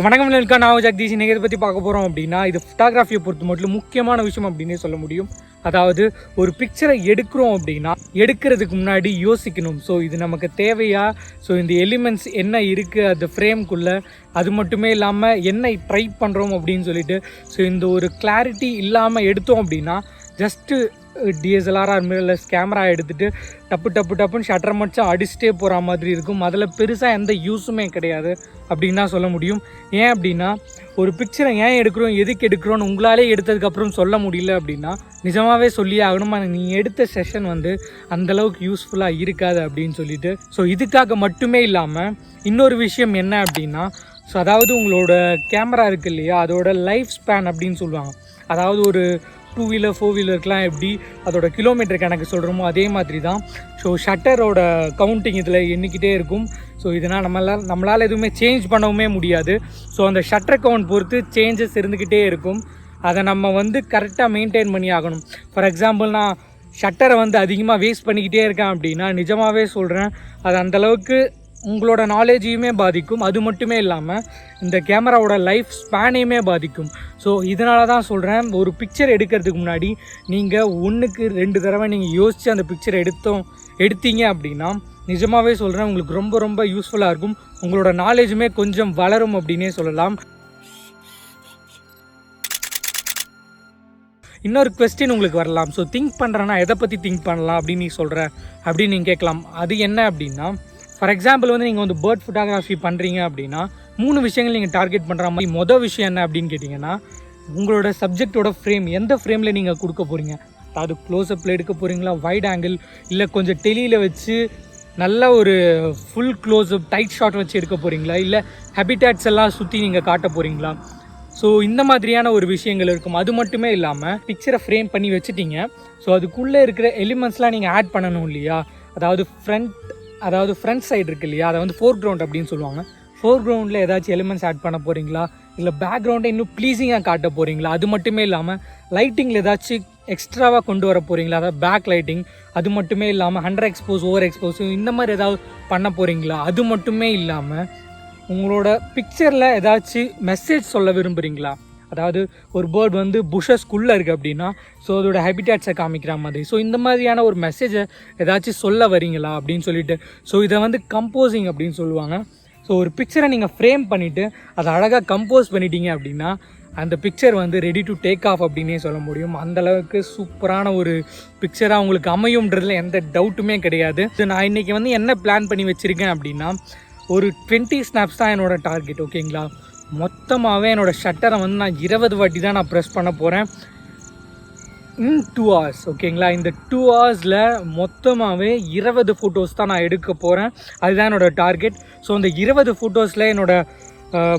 வணக்கம் நண்பர்களே, நான் ஜெகதீஷ். இன்னைக்கு இதை பற்றி பார்க்க போகிறோம் அப்படின்னா, இது ஃபோட்டோகிராஃபியை பொறுத்த மட்டும் முக்கியமான விஷயம் அப்படின்னே சொல்ல முடியும். அதாவது ஒரு பிக்சரை எடுக்கிறோம் அப்படின்னா எடுக்கிறதுக்கு முன்னாடி யோசிக்கணும். ஸோ இது நமக்கு தேவையா, ஸோ இந்த எலிமெண்ட்ஸ் என்ன இருக்குது அந்த ஃப்ரேம்குள்ளே, அது மட்டுமே இல்லாமல் என்ன ட்ரை பண்ணுறோம் அப்படின்னு சொல்லிட்டு ஸோ இந்த ஒரு கிளாரிட்டி இல்லாமல் எடுத்தோம் அப்படின்னா ஜஸ்ட்டு டிஎஸ்எல்ஆர் மிரர்லெஸ் கேமரா எடுத்துகிட்டு டப்புன்னு ஷட்டர் மட்டும் அடிச்சுட்டே போகிற மாதிரி இருக்கும். அதில் பெருசாக எந்த யூஸுமே கிடையாது அப்படின்னு தான் சொல்ல முடியும். ஏன் அப்படின்னா, ஒரு பிக்சரை ஏன் எடுக்கிறோம், எதுக்கு எடுக்கிறோன்னு உங்களாலே எடுத்ததுக்கப்புறம் சொல்ல முடியல அப்படின்னா நிஜமாகவே சொல்லியே ஆகணும். நீ எடுத்த செஷன் அந்தளவுக்கு யூஸ்ஃபுல்லாக இருக்காது அப்படின்னு சொல்லிட்டு ஸோ இதுக்காக மட்டுமே இல்லாமல் இன்னொரு விஷயம் என்ன அப்படின்னா, ஸோ அதாவது உங்களோட கேமரா இருக்குது இல்லையா, அதோட லைஃப் ஸ்பேன் அப்படின்னு சொல்லுவாங்க. அதாவது ஒரு 2 வீலர் 4 வீலருக்கெலாம் எப்படி அதோட கிலோமீட்டர் கணக்கு சொல்கிறோமோ அதே மாதிரி தான். ஸோ ஷட்டரோட கவுண்டிங் இதில் எண்ணிக்கிட்டே இருக்கும். ஸோ இதனால் நம்மளால் எதுவுமே சேஞ்ச் பண்ணவுமே முடியாது. ஸோ அந்த ஷட்டர் கவுண்ட் பொறுத்து சேஞ்சஸ் இருந்துக்கிட்டே இருக்கும். அதை நம்ம கரெக்டாக மெயின்டைன் பண்ணி ஆகணும். ஃபார் எக்ஸாம்பிள், நான் ஷட்டரை அதிகமாக வேஸ்ட் பண்ணிக்கிட்டே இருக்கேன் அப்படின்னா நிஜமாகவே சொல்கிறேன், அது அந்தளவுக்கு உங்களோட நாலேஜையுமே பாதிக்கும். அது மட்டுமே இல்லாமல் இந்த கேமராவோட லைஃப் ஸ்பேனையுமே பாதிக்கும். ஸோ இதனால தான் சொல்கிறேன், ஒரு பிக்சர் எடுக்கிறதுக்கு முன்னாடி நீங்கள் 1க்கு 2 தடவை நீங்கள் யோசித்து அந்த பிக்சரை எடுத்தீங்க அப்படின்னா நிஜமாகவே சொல்கிறேன், உங்களுக்கு ரொம்ப ரொம்ப யூஸ்ஃபுல்லாக இருக்கும். உங்களோட நாலேஜுமே கொஞ்சம் வளரும் அப்படின்னே சொல்லலாம். இன்னொரு குவெஸ்டின் உங்களுக்கு வரலாம், ஸோ திங்க் பண்ணுறேன்னா எதை பற்றி திங்க் பண்ணலாம் அப்படின்னு நீ சொல்கிற அப்படின்னு நீங்கள் கேட்கலாம். அது என்ன அப்படின்னா, ஃபார் எக்ஸாம்பிள் நீங்கள் பேர்ட் ஃபோட்டோகிராஃபி பண்ணுறீங்க அப்படின்னா 3 விஷயங்கள் நீங்கள் டார்கெட் பண்ணுற மாதிரி. மொதல் விஷயம் என்ன அப்படின்னு கேட்டிங்கன்னா, உங்களோட சப்ஜெக்டோட ஃப்ரேம் எந்த ஃப்ரேமில் நீங்கள் கொடுக்க போகிறீங்க. அதாவது க்ளோஸ்அப்பில் எடுக்க போகிறீங்களா, வைட் ஆங்கிள், இல்லை கொஞ்சம் டெலியில் வச்சு நல்ல ஒரு ஃபுல் க்ளோஸ்அப் டைட் ஷாட் வச்சு எடுக்க போகிறீங்களா, இல்லை ஹேபிட்டாட்ஸ் எல்லாம் சுற்றி நீங்கள் காட்ட போகிறீங்களா. ஸோ இந்த மாதிரியான ஒரு விஷயங்கள் இருக்கும். அது மட்டுமே இல்லாமல் பிக்சரை ஃப்ரேம் பண்ணி வச்சுட்டீங்க. ஸோ அதுக்குள்ளே இருக்கிற எலிமெண்ட்ஸ்லாம் நீங்கள் ஆட் பண்ணணும் இல்லையா. அதாவது ஃப்ரண்ட் சைடு இருக்குது இல்லையா, அதை ஃபோர் கிரவுண்ட் அப்படின்னு சொல்லுவாங்க. ஃபோர் கிரவுண்டில் ஏதாச்சும் எலிமெண்ட்ஸ் ஆட் பண்ண போகிறீங்களா, இல்லை பேக்ரவுண்டை இன்னும் ப்ளீஸிங்காக காட்ட போகிறீங்களா. அது மட்டுமே இல்லாமல் லைட்டிங்கில் ஏதாச்சும் எக்ஸ்ட்ராவாக கொண்டு வர போகிறீங்களா, அதாவது பேக் லைட்டிங். அது மட்டுமே இல்லாமல் அண்டர் எக்ஸ்போஸ், ஓவர் எக்ஸ்போஸ், இந்த மாதிரி ஏதாவது பண்ண போகிறீங்களா. அது மட்டுமே இல்லாமல் உங்களோட பிக்சரில் ஏதாச்சும் மெசேஜ் சொல்ல விரும்புகிறீங்களா. அதாவது ஒரு பேர்ட் புஷஸ்குள்ளே இருக்குது அப்படின்னா ஸோ அதோட ஹேபிட்டாட்ஸை காமிக்கிற மாதிரி. ஸோ இந்த மாதிரியான ஒரு மெசேஜை ஏதாச்சும் சொல்ல வரீங்களா அப்படின்னு சொல்லிட்டு ஸோ இதை கம்போசிங் அப்படின்னு சொல்லுவாங்க. ஸோ ஒரு பிக்சரை நீங்கள் ஃப்ரேம் பண்ணிவிட்டு அதை அழகாக கம்போஸ் பண்ணிட்டீங்க அப்படின்னா அந்த picture ready to take off அப்படின்னே சொல்ல முடியும். அந்தளவுக்கு சூப்பரான ஒரு பிக்சராக உங்களுக்கு அமையும்ன்றதுல எந்த டவுட்டுமே கிடையாது. நான் இன்றைக்கி என்ன பிளான் பண்ணி வச்சுருக்கேன் அப்படின்னா, ஒரு 20 ஸ்னாப்ஸ் தான் என்னோடய டார்கெட். ஓகேங்களா, மொத்தமாகவே என்னோடய ஷட்டரை நான் 20 வாட்டி தான் நான் ப்ரெஸ் பண்ண போகிறேன் இன் 2 hours. ஓகேங்களா, இந்த 2 hours மொத்தமாகவே 20 ஃபோட்டோஸ் தான் நான் எடுக்க போகிறேன். அதுதான் என்னோடய டார்கெட். ஸோ அந்த 20 ஃபோட்டோஸில் என்னோடய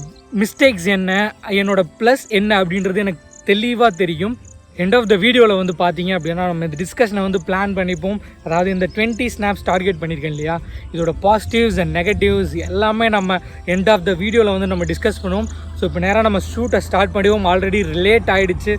மிஸ்டேக்ஸ் என்ன, என்னோடய ப்ளஸ் என்ன அப்படின்றது எனக்கு தெளிவாக தெரியும். எண்ட் ஆஃப் த வீடியோவில் பார்த்தீங்க அப்படின்னா நம்ம இந்த டிஸ்கஷனை பிளான் பண்ணிப்போம். அதாவது இந்த 20 ஸ்னாப்ஸ் டார்கெட் பண்ணியிருக்கேன் இல்லையா, இதோட பாசிட்டிவ்ஸ் அண்ட் நெகட்டிவ்ஸ் எல்லாமே நம்ம எண்ட் ஆஃப் த வீடியோவில் நம்ம டிஸ்கஸ் பண்ணுவோம். ஸோ இப்போ நேராக நம்ம ஷூட்டை ஸ்டார்ட் பண்ணிடுவோம். ஆல்ரெடி ரிலேட் ஆகிடுச்சு.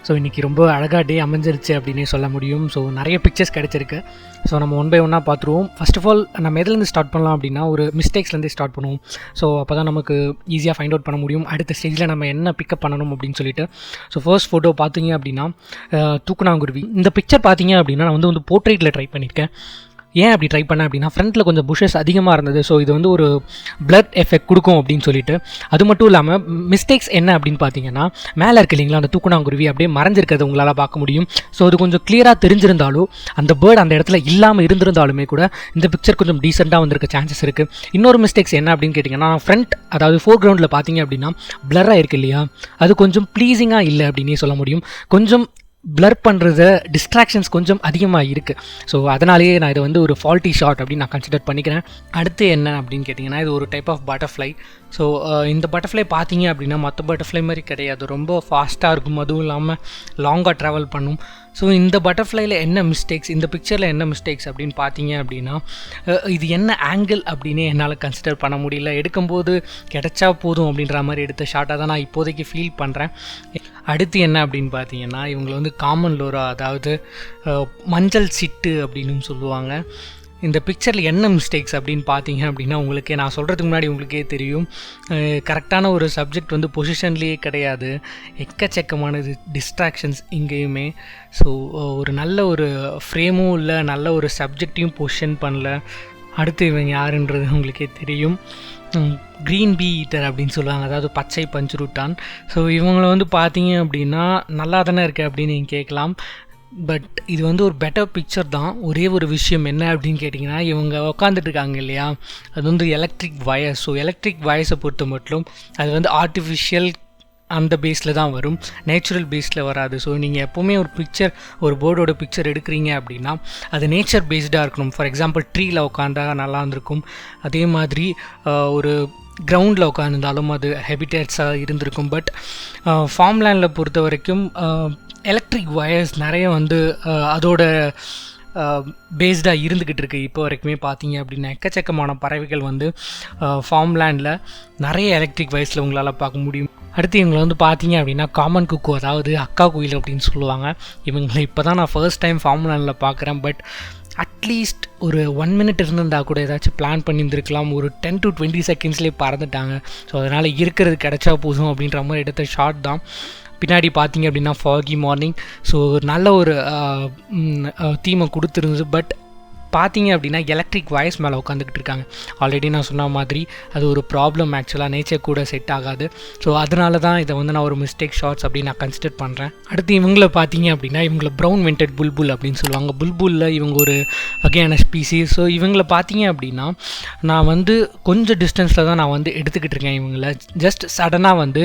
ஸோ இன்றைக்கி ரொம்ப அழகாக டே அமைஞ்சிருச்சு அப்படின்னே சொல்ல முடியும். ஸோ நிறைய பிக்சர்ஸ் கிடச்சிருக்கு. ஸோ நம்ம 1 by 1 பார்த்துருவோம். ஃபர்ஸ்ட் ஆஃப் ஆல் நம்ம எதுலேருந்து ஸ்டார்ட் பண்ணலாம் அப்படின்னா, ஒரு மிஸ்டேக்ஸ்லேருந்தே ஸ்டார்ட் பண்ணுவோம். ஸோ அப்போ தான் நமக்கு ஈஸியாக ஃபைண்ட் அவுட் பண்ண முடியும் அடுத்த ஸ்டேஜில் நம்ம என்ன பிக்கப் பண்ணணும் அப்படின்னு சொல்லிட்டு. ஸோ ஃபர்ஸ்ட் ஃபோட்டோ பார்த்தீங்க அப்படின்னா தூக்குனாங்குருவி. இந்த பிக்சர் பார்த்தீங்க அப்படின்னா நான் வந்து போர்ட்ரேட்டில் ட்ரை பண்ணியிருக்கேன். ஏன் அப்படி ட்ரை பண்ணேன் அப்படின்னா, ஃப்ரண்ட்டில் கொஞ்சம் புஷஸ் அதிகமாக இருந்தது. ஸோ இது ஒரு பிளட் எஃபெக்ட் கொடுக்கும் அப்படின்னு சொல்லிட்டு. அது மட்டும் இல்லாமல் மிஸ்டேக்ஸ் என்ன அப்படின்னு பார்த்தீங்கன்னா, மேலே இருக்கு இல்லைங்களா அந்த தூக்குனாங்குருவி அப்படியே மறைஞ்சிருக்கிறது உங்களால் பார்க்க முடியும். ஸோ அது கொஞ்சம் கிளியராக தெரிஞ்சிருந்தாலும் அந்த பேர்டு அந்த இடத்துல இல்லாமல் இருந்திருந்தாலுமே கூட இந்த பிக்சர் கொஞ்சம் டீசெண்டாக வந்திருக்க சான்சஸ் இருக்குது. இன்னொரு மிஸ்டேக்ஸ் என்ன அப்படின்னு கேட்டிங்கன்னா, ஃப்ரண்ட் அதாவது ஃபோர் கிரவுண்டில் பார்த்தீங்க அப்படின்னா பிளராக இருக்குது இல்லையா, அது கொஞ்சம் ப்ளீஸிங்காக இல்லை அப்படின்னே சொல்ல முடியும். கொஞ்சம் பிளர் பண்ணுறது டிஸ்ட்ராக்ஷன்ஸ் கொஞ்சம் அதிகமாக இருக்குது. ஸோ அதனாலேயே நான் இதை ஒரு ஃபால்ட்டி ஷாட் அப்படின்னு நான் கன்சிடர் பண்ணிக்கிறேன். அடுத்து என்ன அப்படின்னு கேட்டிங்கன்னா, இது ஒரு டைப் ஆஃப் பட்டர்ஃப்ளை. ஸோ இந்த பட்டர்ஃப்ளை பார்த்தீங்க அப்படின்னா மற்ற பட்டர்ஃப்ளை மாதிரி கிடையாது, ரொம்ப ஃபாஸ்ட்டாக இருக்கும், அதுவும் இல்லாமல் லாங்காக ட்ராவல் பண்ணும். ஸோ இந்த பட்டர்ஃப்ளைல என்ன மிஸ்டேக்ஸ், இந்த பிக்சரில் என்ன மிஸ்டேக்ஸ் அப்படின்னு பார்த்தீங்க அப்படின்னா இது என்ன ஆங்கிள் அப்படின்னு என்னால் கன்சிடர் பண்ண முடியல. எடுக்கும்போது கிடைச்சா போதும் அப்படின்ற மாதிரி எடுத்த ஷார்ட்டாக தான் நான் இப்போதைக்கு ஃபீல் பண்ணுறேன். அடுத்து என்ன அப்படின்னு பார்த்தீங்கன்னா இவங்களை வந்து காமன் லோரா, அதாவது மஞ்சள் சிட்டு அப்படின்னு சொல்லுவாங்க. இந்த பிக்சரில் என்ன மிஸ்டேக்ஸ் அப்படின்னு பார்த்தீங்க அப்படின்னா உங்களுக்கே நான் சொல்கிறதுக்கு முன்னாடி உங்களுக்கே தெரியும், கரெக்டான ஒரு சப்ஜெக்ட் வந்து பொசிஷன்லேயே கிடையாது, எக்கச்சக்கமானது டிஸ்ட்ராக்ஷன்ஸ் இங்கேயுமே. ஸோ ஒரு நல்ல ஒரு ஃப்ரேமும் இல்லை, நல்ல ஒரு சப்ஜெக்டையும் பொசிஷன் பண்ணல. அடுத்து இவங்க யாருன்றது உங்களுக்கே தெரியும், க்ரீன் பீ ஈட்டர் அப்படின்னு சொல்லுவாங்க, அதாவது பச்சை பஞ்சுருட்டான். ஸோ இவங்களை வந்து பார்த்தீங்க அப்படின்னா நல்லா தானே இருக்குது அப்படின்னு நீங்கள் கேட்கலாம். பட் இது வந்து ஒரு பெட்டர் பிக்சர் தான். ஒரே ஒரு விஷயம் என்ன அப்படின்னு கேட்டிங்கன்னா இவங்க உட்காந்துட்டு இருக்காங்க இல்லையா, அது வந்து எலக்ட்ரிக் வயர்ஸ். ஸோ எலக்ட்ரிக் வயர்ஸை பொறுத்த மட்டும் அது வந்து ஆர்டிஃபிஷியல் அந்த பேஸில் தான் வரும், நேச்சுரல் பேஸில் வராது. ஸோ நீங்கள் எப்போவுமே ஒரு பிக்சர், ஒரு பேர்டோட பிக்சர் எடுக்கிறீங்க அப்படின்னா அது நேச்சர் பேஸ்டாக இருக்கணும். ஃபார் எக்ஸாம்பிள் ட்ரீயில் உட்காந்தா நல்லா இருந்திருக்கும், அதே மாதிரி ஒரு கிரவுண்டில் உட்காந்துருந்தாலும் அது ஹெபிடேட்ஸாக இருந்திருக்கும். பட் ஃபார்ம்லேண்டில் பொறுத்த வரைக்கும் எலக்ட்ரிக் வயர்ஸ் நிறைய வந்து அதோட பேஸ்டாக இருந்துக்கிட்டு இருக்குது. இப்போ வரைக்குமே பார்த்தீங்க அப்படின்னா எக்கச்சக்கமான பறவைகள் வந்து ஃபார்ம்லேண்டில் நிறைய எலக்ட்ரிக் வயர்ஸில் உங்களால் பார்க்க முடியும். அடுத்து இவங்களை வந்து பார்த்தீங்க அப்படின்னா காமன் குக்கு, அதாவது அக்கா குயில் அப்படின்னு சொல்லுவாங்க. இவங்களை இப்போ தான் நான் ஃபர்ஸ்ட் டைம் ஃபார்ம்லேண்டில் பார்க்குறேன். பட் அட்லீஸ்ட் ஒரு 1 minute இருந்திருந்தால் கூட ஏதாச்சும் பிளான் பண்ணியிருந்துருக்கலாம். ஒரு 10 to 20 secondsலேயே பறந்துட்டாங்க. ஸோ அதனால் இருக்கிறது கிடைச்சா போதும் அப்படின்ற மாதிரி எடுத்த ஷாட் தான். பின்னாடி பார்த்தீங்க அப்படின்னா ஃபாகி மார்னிங். ஸோ நல்ல ஒரு தீமை கொடுத்துருந்தது. பட் பார்த்தீங்க அப்படின்னா எலக்ட்ரிக் வயர்ஸ் மேலே உட்காந்துக்கிட்டு இருக்காங்க. ஆல்ரெடி நான் சொன்ன மாதிரி அது ஒரு ப்ராப்ளம், ஆக்சுவலாக நேச்சர் கூட செட் ஆகாது. ஸோ அதனால தான் இதை வந்து நான் ஒரு மிஸ்டேக் ஷார்ட்ஸ் அப்படின்னு நான் கன்சிடர் பண்ணுறேன். அடுத்து இவங்கள பார்த்தீங்க அப்படின்னா இவங்கள ப்ரௌன் வெண்டட் புல்புல் அப்படின்னு சொல்லுவாங்க. புல்புல்ல இவங்க ஒரு வகையான ஸ்பீசிஸ். ஸோ இவங்களை பார்த்தீங்க அப்படின்னா நான் வந்து கொஞ்சம் டிஸ்டன்ஸில் தான் நான் வந்து எடுத்துக்கிட்டு இருக்கேன். இவங்கள ஜஸ்ட் சடனாக வந்து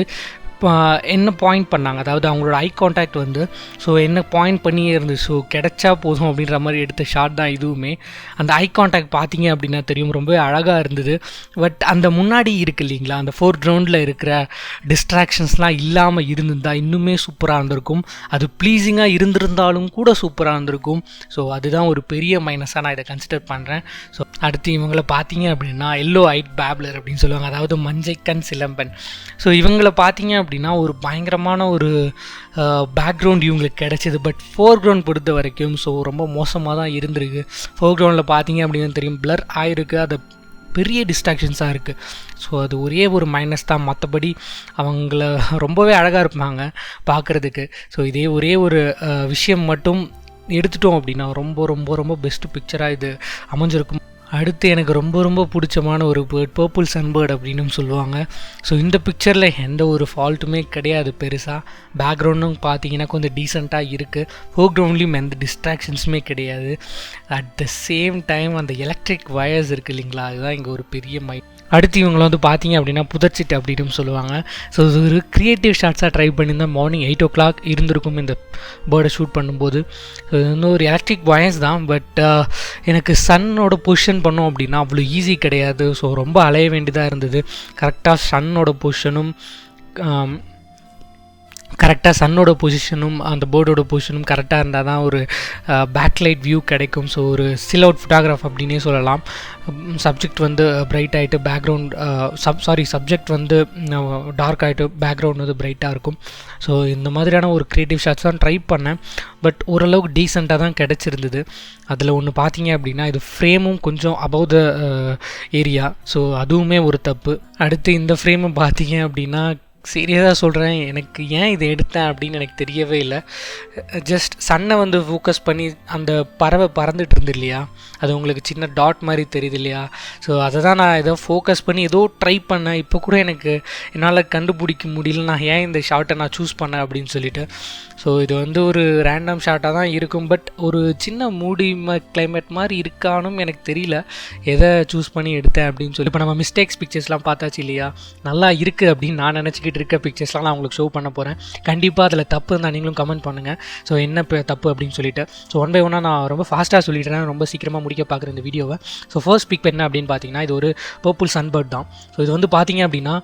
என்ன பாயிண்ட் பண்ணாங்க, அதாவது அவங்களோட ஐ கான்டாக்ட் வந்து ஸோ என்ன பாயிண்ட் பண்ணியே இருந்துச்சு. ஸோ கிடைச்சா போதும் அப்படின்ற மாதிரி எடுத்த ஷாட் தான் இதுவுமே. அந்த ஐ கான்டாக்ட் பார்த்தீங்க அப்படின்னா தெரியும், ரொம்பவே அழகாக இருந்தது. பட் அந்த முன்னாடி இருக்குது இல்லைங்களா, அந்த ஃபோர்க்ரவுண்டில் இருக்கிற டிஸ்ட்ராக்ஷன்ஸ்லாம் இல்லாமல் இருந்திருந்தால் இன்னுமே சூப்பராக இருந்திருக்கும். அது ப்ளீஸிங்காக இருந்திருந்தாலும் கூட சூப்பராக இருந்திருக்கும். ஸோ அதுதான் ஒரு பெரிய மைனஸாக நான் இதை கன்சிடர் பண்ணுறேன். ஸோ அடுத்து இவங்களை பார்த்தீங்க அப்படின்னா எல்லோ ஐட் பேப்லர் அப்படின்னு சொல்லுவாங்க, அதாவது மஞ்சைக்கண் சிலம்பன். ஸோ இவங்களை பார்த்தீங்க அப்படின்னா ஒரு பயங்கரமான ஒரு பேக்ரவுண்ட் இவங்களுக்கு கிடச்சிது. பட் ஃபோர்க்ரவுண்ட் பொறுத்த வரைக்கும் ஸோ ரொம்ப மோசமாக தான் இருந்திருக்கு. ஃபோர்க்ரவுண்டில் பார்த்தீங்க அப்படின்னு தெரியும் பிளர் ஆகிருக்கு, அது பெரிய டிஸ்ட்ராக்ஷன்ஸாக இருக்குது. ஸோ அது ஒரே ஒரு மைனஸ் தான். மற்றபடி அவங்கள ரொம்பவே அழகாக இருப்பாங்க பார்க்குறதுக்கு. ஸோ இதே ஒரே ஒரு விஷயம் மட்டும் எடுத்துட்டோம் அப்படின்னா ரொம்ப ரொம்ப ரொம்ப பெஸ்ட்டு பிக்சராக இது அமைஞ்சிருக்கும். அடுத்து எனக்கு ரொம்ப ரொம்ப பிடிச்சமான ஒரு பேர்ட் பர்பிள் சன்பேர்ட் அப்படின்னு சொல்லுவாங்க. ஸோ இந்த பிக்சரில் எந்த ஒரு ஃபால்ட்டுமே கிடையாது பெருசாக. பேக்ரவுண்டும் பார்த்தீங்கன்னா கொஞ்சம் டீசெண்டாக இருக்குது. ஃபோர்க்ரவுண்ட்லேயும் எந்த டிஸ்ட்ராக்ஷன்ஸுமே கிடையாது. அட் த சேம் டைம் அந்த எலக்ட்ரிக் வயர்ஸ் இருக்குது இல்லைங்களா, அதுதான் இங்கே ஒரு பெரிய அடுத்து இவங்களை வந்து பார்த்தீங்க அப்படின்னா புதர்ச்சிட்டு அப்படின்னு சொல்லுவாங்க. ஸோ இது ஒரு க்ரியேட்டிவ் ஷாட்ஸாக ட்ரை பண்ணியிருந்தால் மார்னிங் 8 o'clock இருந்திருக்கும் இந்த பேர்டை ஷூட் பண்ணும்போது. ஸோ இது வந்து ஒரு எலக்ட்ரிக் வாய்ஸ் தான். பட் எனக்கு சன்னோட பொசிஷன் பண்ணோம் அப்படின்னா அவ்வளோ ஈஸி கிடையாது. ஸோ ரொம்ப அலைய வேண்டியதாக இருந்தது. கரெக்டாக சன்னோட பொசிஷனும் அந்த போர்டோட பொசிஷனும் கரெக்டாக இருந்தால் தான் ஒரு பேக்லைட் வியூ கிடைக்கும். ஸோ ஒரு சில் அவுட் ஃபோட்டோகிராஃப் அப்படின்னே சொல்லலாம். சப்ஜெக்ட் வந்து பிரைட் ஆகிட்டு பேக்ரவுண்ட் சப்ஜெக்ட் வந்து டார்க் ஆகிட்டு பேக்ரவுண்ட் வந்து பிரைட்டாக இருக்கும். ஸோ இந்த மாதிரியான ஒரு க்ரியேட்டிவ் ஷாட்ஸ் தான் ட்ரை பண்ணேன். பட் ஓரளவுக்கு டீசெண்டாக தான் கிடச்சிருந்தது. அதில் ஒன்று பார்த்தீங்க அப்படின்னா இது ஃப்ரேமும் கொஞ்சம் அபவ் த ஏரியா. ஸோ அதுவுமே ஒரு தப்பு. அடுத்து இந்த ஃப்ரேமை பார்த்தீங்க அப்படின்னா சீரியஸாக சொல்கிறேன், எனக்கு ஏன் இதை எடுத்தேன் அப்படின்னு எனக்கு தெரியவே இல்லை. ஜஸ்ட் சன்னை வந்து ஃபோக்கஸ் பண்ணி அந்த பறவை பறந்துட்டு இருந்து இல்லையா, அது உங்களுக்கு சின்ன டாட் மாதிரி தெரியுது இல்லையா. ஸோ அதை தான் நான் ஏதோ ஃபோக்கஸ் பண்ணி ஏதோ ட்ரை பண்ணேன். இப்போ கூட எனக்கு என்னால் கண்டுபிடிக்க முடியல நான் ஏன் இந்த ஷார்ட்டை நான் சூஸ் பண்ணேன் அப்படின்னு சொல்லிட்டு. ஸோ இது வந்து ஒரு ரேண்டம் ஷார்ட்டாக தான் இருக்கும். பட் ஒரு சின்ன மூடி கிளைமேட் மாதிரி இருக்கானும் எனக்கு தெரியல எதை சூஸ் பண்ணி எடுத்தேன் அப்படின்னு சொல்லி. இப்போ நம்ம மிஸ்டேக்ஸ் பிக்சர்ஸ்லாம் பார்த்தாச்சு இல்லையா, நல்லா இருக்குது அப்படின்னு நான் நினச்சிக்கிட்டு என்கிட்ட இருக்க பிக்சர்ஸ்லாம் நான் உங்களுக்கு ஷோ பண்ண போகிறேன். கண்டிப்பாக அதில் தப்பு இருந்தால் நீங்களும் கமெண்ட் பண்ணுங்கள். ஸோ என்ன தப்பு அப்படின்னு சொல்லிட்டு. ஸோ ஒன் பை ஒன்னாக நான் ரொம்ப ஃபாஸ்ட்டாக சொல்லிட்டேன், ரொம்ப சீக்கிரமாக முடிக்க பார்க்குற இந்த வீடியோவை. ஸோ ஃபர்ஸ்ட் பிக் என்ன அப்படின்னு பார்த்தீங்கன்னா, இது ஒரு பர்பிள் சன்பர்ட் தான். ஸோ இது வந்து பார்த்தீங்க அப்படின்னா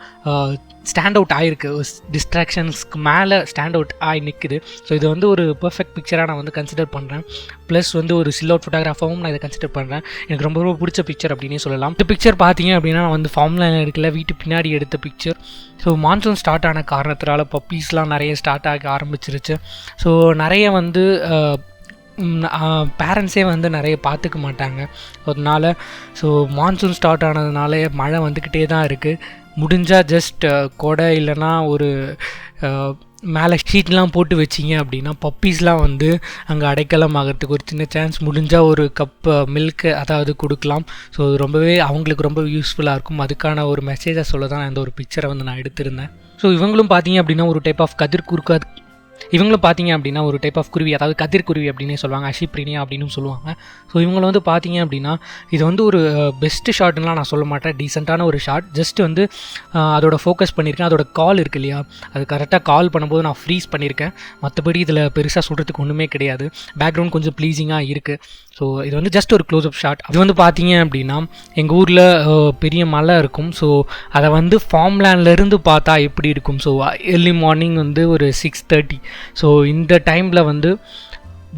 ஸ்டாண்ட் அவுட் ஆகிருக்கு, டிஸ்ட்ராக்ஷன்ஸ்க்கு மேலே ஸ்டாண்ட் அவுட் ஆகி நிற்குது. ஸோ இது வந்து ஒரு பர்ஃபெக்ட் பிக்சராக நான் வந்து கன்சிடர் பண்ணுறேன். ப்ளஸ் வந்து ஒரு சில் அவுட் ஃபோட்டோகிராஃபாகவும் நான் இதை கன்சிடர் பண்ணுறேன். எனக்கு ரொம்ப ரொம்ப பிடிச்ச பிக்சர் அப்படின்னே சொல்லலாம். இந்த பிக்சர் பார்த்தீங்க அப்படின்னா நான் வந்து ஃபார்ம்லேண்ட் எடுக்கல, வீட்டு பின்னாடி எடுத்த பிக்சர். ஸோ மான்சூன் ஸ்டார்ட் ஆன காரணத்தினால பப்பீஸ்லாம் நிறைய ஸ்டார்ட் ஆக ஆரம்பிச்சிருச்சு. ஸோ நிறைய வந்து பேரண்ட்ஸே வந்து நிறைய பார்த்துக்க மாட்டாங்க. அதனால் ஸோ மான்சூன் ஸ்டார்ட் ஆனதுனால மழை வந்துக்கிட்டே தான் இருக்குது. முடிஞ்சால் ஜஸ்ட் கொடை இல்லைன்னா ஒரு மேலே ஷீட்லாம் போட்டு வச்சிங்க அப்படின்னா பப்பீஸ்லாம் வந்து அங்கே அடைக்கலம் ஆகிறதுக்கு ஒரு சின்ன சான்ஸ். முடிஞ்சால் ஒரு கப் மில்க் அதாவது கொடுக்கலாம். ஸோ அது ரொம்பவே அவங்களுக்கு ரொம்ப யூஸ்ஃபுல்லாக இருக்கும். அதுக்கான ஒரு மெசேஜை சொல்ல தான் இந்த ஒரு பிக்சரை வந்து நான் எடுத்திருந்தேன். ஸோ இவங்களும் பார்த்தீங்க அப்படின்னா ஒரு டைப் ஆஃப் ஒரு டைப் ஆஃப் குருவி, அதாவது கதிர்குருவி அப்படின்னே சொல்லுவாங்க, அஷிப்ரினியா அப்படின்னு சொல்லுவாங்க. ஸோ இவங்களை வந்து பார்த்தீங்க அப்படின்னா இது வந்து ஒரு பெஸ்ட்டு ஷாட்லாம் நான் சொல்ல மாட்டேன், டீசெண்டான ஒரு ஷாட். ஜஸ்ட் வந்து அதோட ஃபோக்கஸ் பண்ணியிருக்கேன். அதோட கால் இருக்குது இல்லையா, அது கரெக்டாக கால் பண்ணும்போது நான் ஃப்ரீஸ் பண்ணியிருக்கேன். மற்றபடி இதில் பெருசாக சொல்கிறதுக்கு ஒன்றுமே கிடையாது. பேக்ரவுண்ட் கொஞ்சம் ப்ளீஸிங்காக இருக்குது. ஸோ இது வந்து ஜஸ்ட் ஒரு க்ளோஸ்அப் ஷாட். அது வந்து பார்த்தீங்க அப்படின்னா எங்கள் ஊரில் பெரிய மலை இருக்கும். ஸோ அதை வந்து ஃபார்ம்லேண்ட்லேருந்து பார்த்தா எப்படி இருக்கும். ஸோ ஏர்லி மார்னிங் வந்து ஒரு 6:30. ஸோ இந்த டைமில் வந்து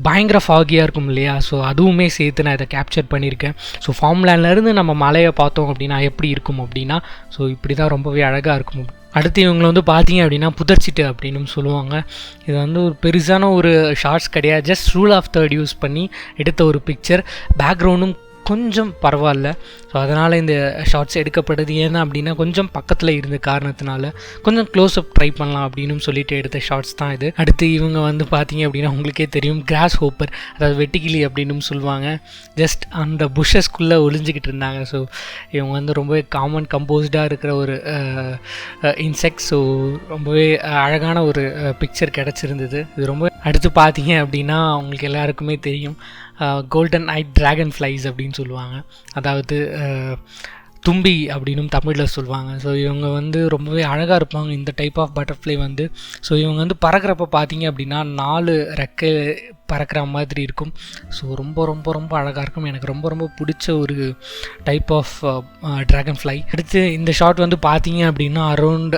பயங்கர ஃபாகியாக இருக்கும் இல்லையா. ஸோ அதுவுமே சேர்த்து நான் இதை கேப்சர் பண்ணியிருக்கேன். ஸோ ஃபார்ம்லேண்ட்லேருந்து நம்ம மலையை பார்த்தோம் அப்படின்னா எப்படி இருக்கும் அப்படின்னா ஸோ இப்படி தான் ரொம்பவே அழகாக இருக்கும். அடுத்து இவங்களை வந்து பார்த்தீங்க அப்படின்னா புதர்ச்சிட்டு அப்படின்னு சொல்லுவாங்க. இது வந்து ஒரு பெருசான ஒரு ஷார்ட்ஸ் கிடையாது, just rule of third use பண்ணி எடுத்த ஒரு பிக்சர். பேக்ரவுண்டும் கொஞ்சம் பரவாயில்ல. ஸோ அதனால் இந்த ஷார்ட்ஸ் எடுக்கப்படுது. ஏன்னா அப்படின்னா கொஞ்சம் பக்கத்தில் இருந்த காரணத்தினால கொஞ்சம் க்ளோஸ்அப் ட்ரை பண்ணலாம் அப்படின்னு சொல்லிட்டு எடுத்த ஷார்ட்ஸ் தான் இது. அடுத்து இவங்க வந்து பார்த்தீங்க அப்படின்னா உங்களுக்கே தெரியும், கிராஸ் ஹோப்பர் அதாவது வெட்டுக்கிளி அப்படின்னு சொல்லுவாங்க. ஜஸ்ட் அந்த புஷஸ்குள்ளே ஒளிஞ்சிக்கிட்டு இருந்தாங்க. ஸோ இவங்க வந்து ரொம்பவே கம்போஸ்டாக இருக்கிற ஒரு இன்செக்ட். ஸோ ரொம்பவே அழகான ஒரு பிக்சர் கிடச்சிருந்தது இது ரொம்ப. அடுத்து பார்த்தீங்க அப்படின்னா உங்களுக்கு எல்லாருக்குமே தெரியும், கோல்டன் ஐ ட்ராகன் ஃப்ளைஸ் அப்படின்னு சொல்லுவாங்க, அதாவது தும்பி அப்படின்னும் தமிழில் சொல்லுவாங்க. ஸோ இவங்க வந்து ரொம்பவே அழகாக இருப்பாங்க, இந்த டைப் ஆஃப் பட்டர்ஃப்ளை வந்து. ஸோ இவங்க வந்து பறக்கிறப்ப பார்த்தீங்க அப்படின்னா 4 ரெக்கை பறக்கிற மாதிரி இருக்கும். ஸோ ரொம்ப ரொம்ப ரொம்ப அழகாக இருக்கும். எனக்கு ரொம்ப ரொம்ப பிடிச்ச ஒரு டைப் ஆஃப் ட்ராகன் ஃப்ளை. அடுத்து இந்த ஷாட் வந்து பார்த்தீங்க அப்படின்னா அரௌண்ட்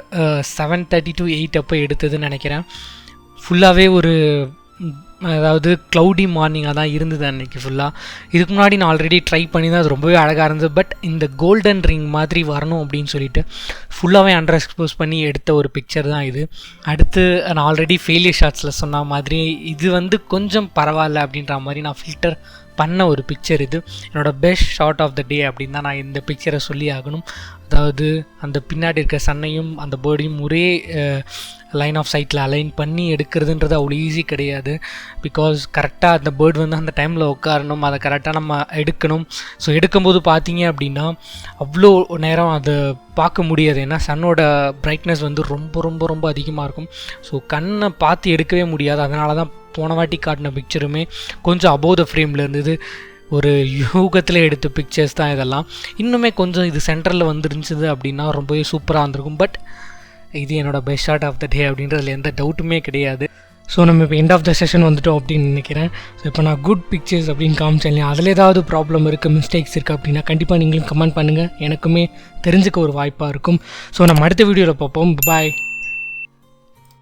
7:30 to 8 அப்போ எடுத்ததுன்னு நினைக்கிறேன். ஃபுல்லாகவே ஒரு அதாவது க்ளவுடி மார்னிங்காக தான் இருந்தது அன்றைக்கி ஃபுல்லாக. இதுக்கு முன்னாடி நான் ஆல்ரெடி ட்ரை பண்ணி தான் அது ரொம்பவே அழகாக இருந்தது. பட் இந்த கோல்டன் ரிங் மாதிரி வரணும் அப்படின்னு சொல்லிட்டு ஃபுல்லாகவே அண்டர் எக்ஸ்போஸ் பண்ணி எடுத்த ஒரு பிக்சர் தான் இது. அடுத்து நான் ஆல்ரெடி ஃபெயிலியர் ஷாட்ஸில் சொன்ன மாதிரி இது வந்து கொஞ்சம் பரவாயில்ல அப்படின்ற மாதிரி நான் ஃபில்டர் பண்ண ஒரு பிக்சர் இது. என்னோடய பெஸ்ட் ஷாட் ஆஃப் த டே அப்படின்னு தான் நான் இந்த பிக்சரை சொல்லி ஆகணும். அதாவது அந்த பின்னாடி இருக்க சன்னையும் அந்த பேர்டையும் ஒரே லைன் ஆஃப் சைட்டில் அலைன் பண்ணி எடுக்கிறதுன்றது அவ்வளோ ஈஸி கிடையாது. பிகாஸ் கரெக்டாக அந்த பேர்டு வந்து அந்த டைமில் உட்காரணும், அதை கரெக்டாக நம்ம எடுக்கணும். ஸோ எடுக்கும்போது பார்த்தீங்க அப்படின்னா அவ்வளோ நேரம் அதை பார்க்க முடியாது. ஏன்னா சன்னோட பிரைட்னஸ் வந்து ரொம்ப ரொம்ப ரொம்ப அதிகமாக இருக்கும். ஸோ கண்ணை பார்த்து எடுக்கவே முடியாது. அதனால தான் போன வாட்டி காட்டின பிக்சருமே கொஞ்சம் அபோவ் த ஃப்ரேமில் இருந்தது. ஒரு யூகத்தில் எடுத்த பிக்சர்ஸ் தான் இதெல்லாம். இன்னுமே கொஞ்சம் இது சென்டரில் வந்துருந்துச்சு அப்படின்னா ரொம்பவே சூப்பராக இருந்திருக்கும். பட் இது என்னோடய பெஸ்ட் ஷாட் ஆஃப் த டே அப்படின்றதுல எந்த டவுட்டுமே கிடையாது. ஸோ நம்ம இப்போ எண்ட் ஆஃப் த செஷன் வந்துட்டோம் அப்படின்னு நினைக்கிறேன். ஸோ இப்போ நான் குட் பிக்சர்ஸ் அப்படின்னு காமிச்சேன், அதில் ஏதாவது ப்ராப்ளம் இருக்குது, மிஸ்டேக்ஸ் இருக்குது அப்படின்னா கண்டிப்பாக நீங்களும் கமெண்ட் பண்ணுங்கள், எனக்குமே தெரிஞ்சுக்க ஒரு வாய்ப்பாக இருக்கும். ஸோ நம்ம அடுத்த வீடியோவில் பார்ப்போம். பாய்.